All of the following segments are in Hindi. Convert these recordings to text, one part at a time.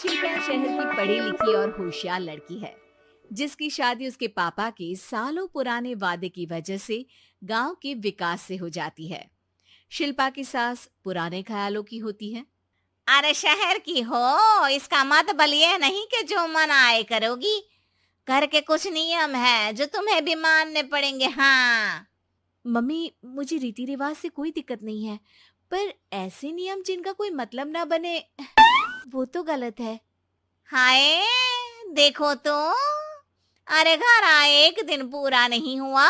शिल्पा शहर की पढ़ी लिखी और होशियार लड़की है, जिसकी शादी उसके पापा के सालों पुराने वादे की वजह से गांव के विकास से हो जाती है। शिल्पा की सास पुराने ख्यालों की होती है। अरे शहर की हो, इसका मतलब ये नहीं कि जो मन आए करोगी। घर के कुछ नियम है जो तुम्हें भी मानने पड़ेंगे। हाँ। मम्मी, मुझे रीति रिवाज से कोई दिक्कत नहीं है, पर ऐसे नियम जिनका कोई मतलब ना बने, वो तो गलत है। हाय, देखो तो। अरे घर आए एक दिन पूरा नहीं हुआ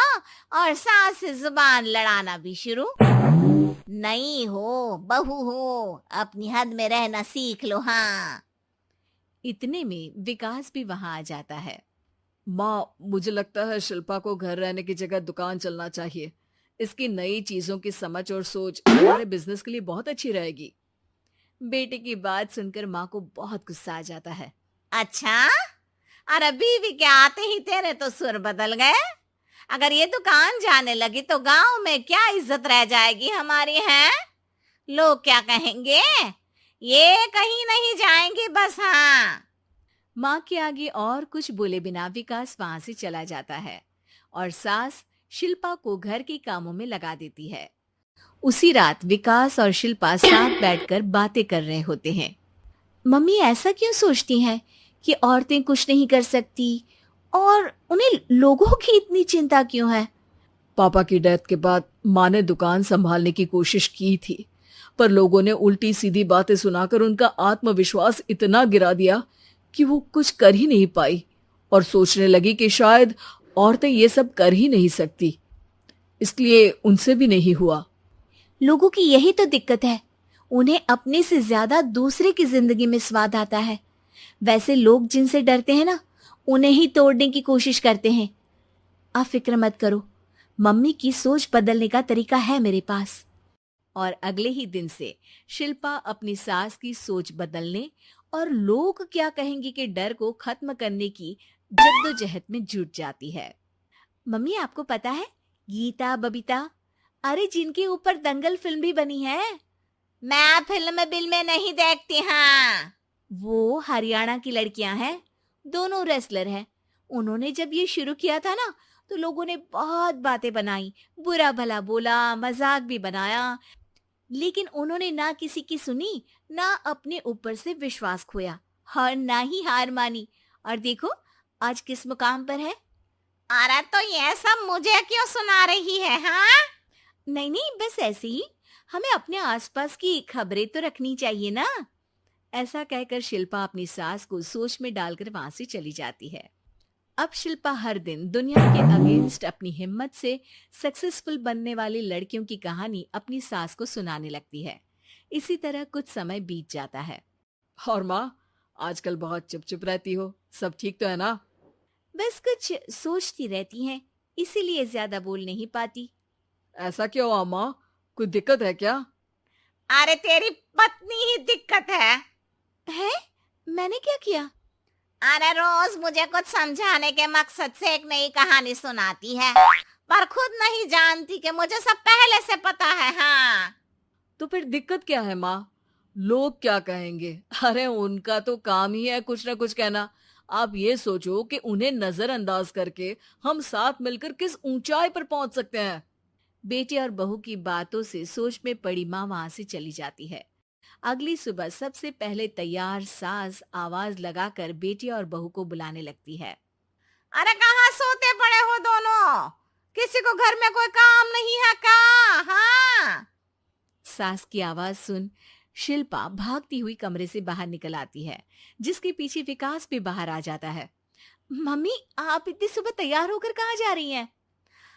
और सास से जुबान लड़ाना भी शुरू। नहीं हो, बहू हो, अपनी हद में रहना सीख लो। हाँ। इतने में विकास भी वहां आ जाता है। माँ, मुझे लगता है शिल्पा को घर रहने की जगह दुकान चलना चाहिए। इसकी नई चीजों की समझ और सोच हमारे बिजनेस के लिए बहुत अच्छी रहेगी। बेटे की बात सुनकर माँ को बहुत गुस्सा आ जाता है। अच्छा, अरे बीवी के आते ही तेरे तो सुर बदल गए। अगर ये दुकान जाने लगी तो गांव में क्या इज्जत रह जाएगी हमारी है? लोग क्या कहेंगे? ये कहीं नहीं जाएंगी बस। हाँ। माँ के आगे और कुछ बोले बिना विकास वहां से चला जाता है और सास शिल्पा को घर के कामों में लगा देती है। उसी रात विकास और शिल्पा साथ बैठकर बातें कर रहे होते हैं। मम्मी ऐसा क्यों सोचती हैं कि औरतें कुछ नहीं कर सकती, और उन्हें लोगों की इतनी चिंता क्यों है? पापा की डेथ के बाद माँ ने दुकान संभालने की कोशिश की थी, पर लोगों ने उल्टी सीधी बातें सुनाकर उनका आत्मविश्वास इतना गिरा दिया कि वो कुछ कर ही नहीं पाई और सोचने लगी कि शायद औरतें ये सब कर ही नहीं सकती। इसलिए उनसे भी नहीं हुआ। लोगों की यही तो दिक्कत है, उन्हें अपने से ज्यादा दूसरे की जिंदगी में स्वाद आता है। वैसे लोग जिनसे डरते हैं ना, उन्हें ही तोड़ने की कोशिश करते हैं। आप फिक्र मत करो, मम्मी की सोच बदलने का तरीका है मेरे पास। और अगले ही दिन से शिल्पा अपनी सास की सोच बदलने और लोग क्या कहेंगे के डर को खत्म करने की जद्दोजहद में जुट जाती है। मम्मी, आपको पता है, गीता बबीता, अरे जिनके ऊपर दंगल फिल्म भी बनी है, मैं फिल्म बिल में नहीं देखती। हाँ। वो हरियाणा की लड़कियां हैं। दोनों रेसलर हैं। उन्होंने जब ये शुरू किया था ना, तो लोगों ने बहुत बातें बनाई, बुरा भला बोला, मजाक भी बनाया, लेकिन उन्होंने ना किसी की सुनी, ना अपने ऊपर से विश्वास खोया और ना ही हार मानी। और देखो आज किस मुकाम पर है। अरे तो ये सब मुझे क्यों सुना रही है? हाँ। नहीं नहीं, बस ऐसे ही, हमें अपने आसपास की खबरें तो रखनी चाहिए ना। ऐसा कहकर शिल्पा अपनी सास को सोच में डालकर वहां से चली जाती है। अब शिल्पा हर दिन दुनिया के अगेंस्ट अपनी हिम्मत से सक्सेसफुल बनने वाली लड़कियों की कहानी अपनी सास को सुनाने लगती है। इसी तरह कुछ समय बीत जाता है। और माँ, आजकल बहुत चुप चुप रहती हो, सब ठीक तो है ना? बस कुछ सोचती रहती हैं, इसीलिए ज्यादा बोल नहीं पाती। ऐसा क्यों हुआ माँ? कोई दिक्कत है क्या? अरे तेरी पत्नी ही दिक्कत है। है? मैंने क्या किया? अरे रोज मुझे कुछ समझाने के मकसद से एक नई कहानी सुनाती है, पर खुद नहीं जानती कि मुझे सब पहले से पता है। हाँ। तो फिर दिक्कत क्या है माँ? लोग क्या कहेंगे? अरे उनका तो काम ही है कुछ ना कुछ कहना। आप ये सोचो कि उन्हें नजरअंदाज करके हम साथ मिलकर किस ऊंचाई पर पहुंच सकते हैं। बेटे और बहू की बातों से सोच में पड़ी माँ वहां से चली जाती है। अगली सुबह सबसे पहले तैयार सास आवाज लगाकर बेटे और बहू को बुलाने लगती है। अरे कहाँ सोते पड़े हो दोनों? किसी को घर में कोई काम नहीं है क्या? हाँ। सास की आवाज सुन शिल्पा भागती हुई कमरे से बाहर निकल आती है, जिसके पीछे विकास भी बाहर आ जाता है। मम्मी, आप इतनी सुबह तैयार होकर कहाँ जा रही हैं?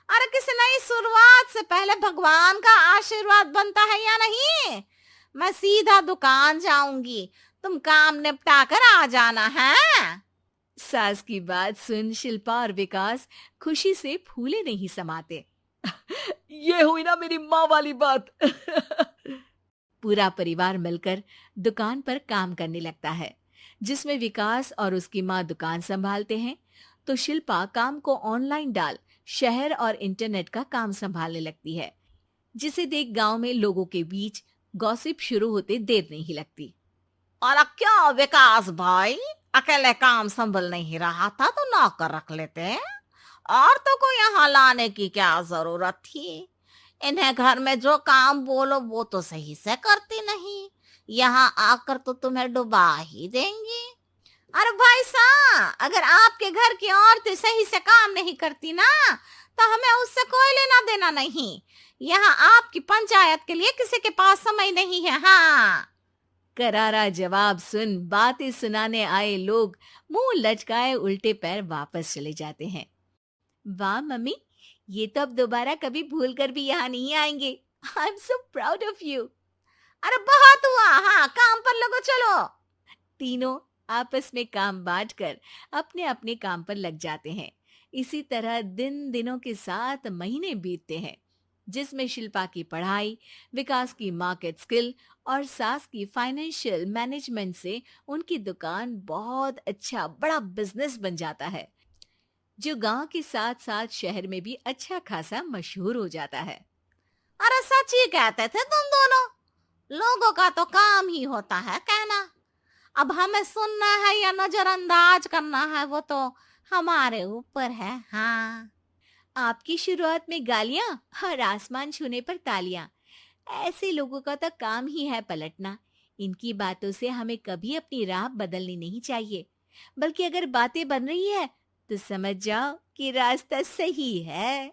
अरे किसी नई शुरुआत से पहले भगवान का आशीर्वाद बनता है या नहीं? मैं सीधा दुकान जाऊंगी, तुम काम निपटा कर आ जाना है। सास की बात सुन शिल्पा और विकास खुशी से फूले नहीं समाते। ये हुई ना मेरी माँ वाली बात। पूरा परिवार मिलकर दुकान पर काम करने लगता है, जिसमें विकास और उसकी माँ दुकान संभालते हैं, तो शिल्पा काम को ऑनलाइन डाल शहर और इंटरनेट का काम संभालने लगती है, जिसे देख गांव में लोगों के बीच गॉसिप शुरू होते देर नहीं लगती। और क्या विकास भाई, अकेले काम संभल नहीं रहा था तो नौकर रख लेते, औरतों को यहाँ लाने की क्या जरूरत थी। इन्हें घर में जो काम बोलो वो तो सही से करती नहीं, यहाँ आकर तो तुम्हें डुबा ही देंगी। अरे भाई साहब, अगर आपके घर की औरतें सही से काम नहीं करती ना तो हमें उससे कोई लेना देना नहीं। यहाँ आपकी पंचायत के लिए किसी के पास समय नहीं है। हाँ, करारा जवाब सुन बातें सुनाने आए लोग मुंह लटकाए उल्टे पैर वापस चले जाते हैं। वाह मम्मी, ये तो अब दोबारा कभी भूल कर भी यहाँ नहीं आएंगे। I am so proud of you. अरे बहुत हुआ, हाँ काम पर लगो चलो। तीनों आपस में काम बांटकर अपने अपने काम पर लग जाते हैं। इसी तरह दिनों के साथ महीने बीतते हैं, जिसमें शिल्पा की पढ़ाई, विकास की मार्केट स्किल और सास की फाइनेंशियल मैनेजमेंट से उनकी दुकान बहुत अच्छा बड़ा बिजनेस बन जाता है, जो गांव के साथ साथ शहर में भी अच्छा खासा मशहूर हो जाता है। अरे सच ही कहते थे तुम दोनों, लोगों का तो काम ही होता है कहना। अब हमें सुनना है या नजरअंदाज करना है वो तो हमारे ऊपर है। हाँ, आपकी शुरुआत में गालियां और आसमान छूने पर तालियां, ऐसे लोगों का तो काम ही है पलटना। इनकी बातों से हमें कभी अपनी राह बदलनी नहीं चाहिए, बल्कि अगर बातें बन रही है तो समझ जाओ कि रास्ता सही है।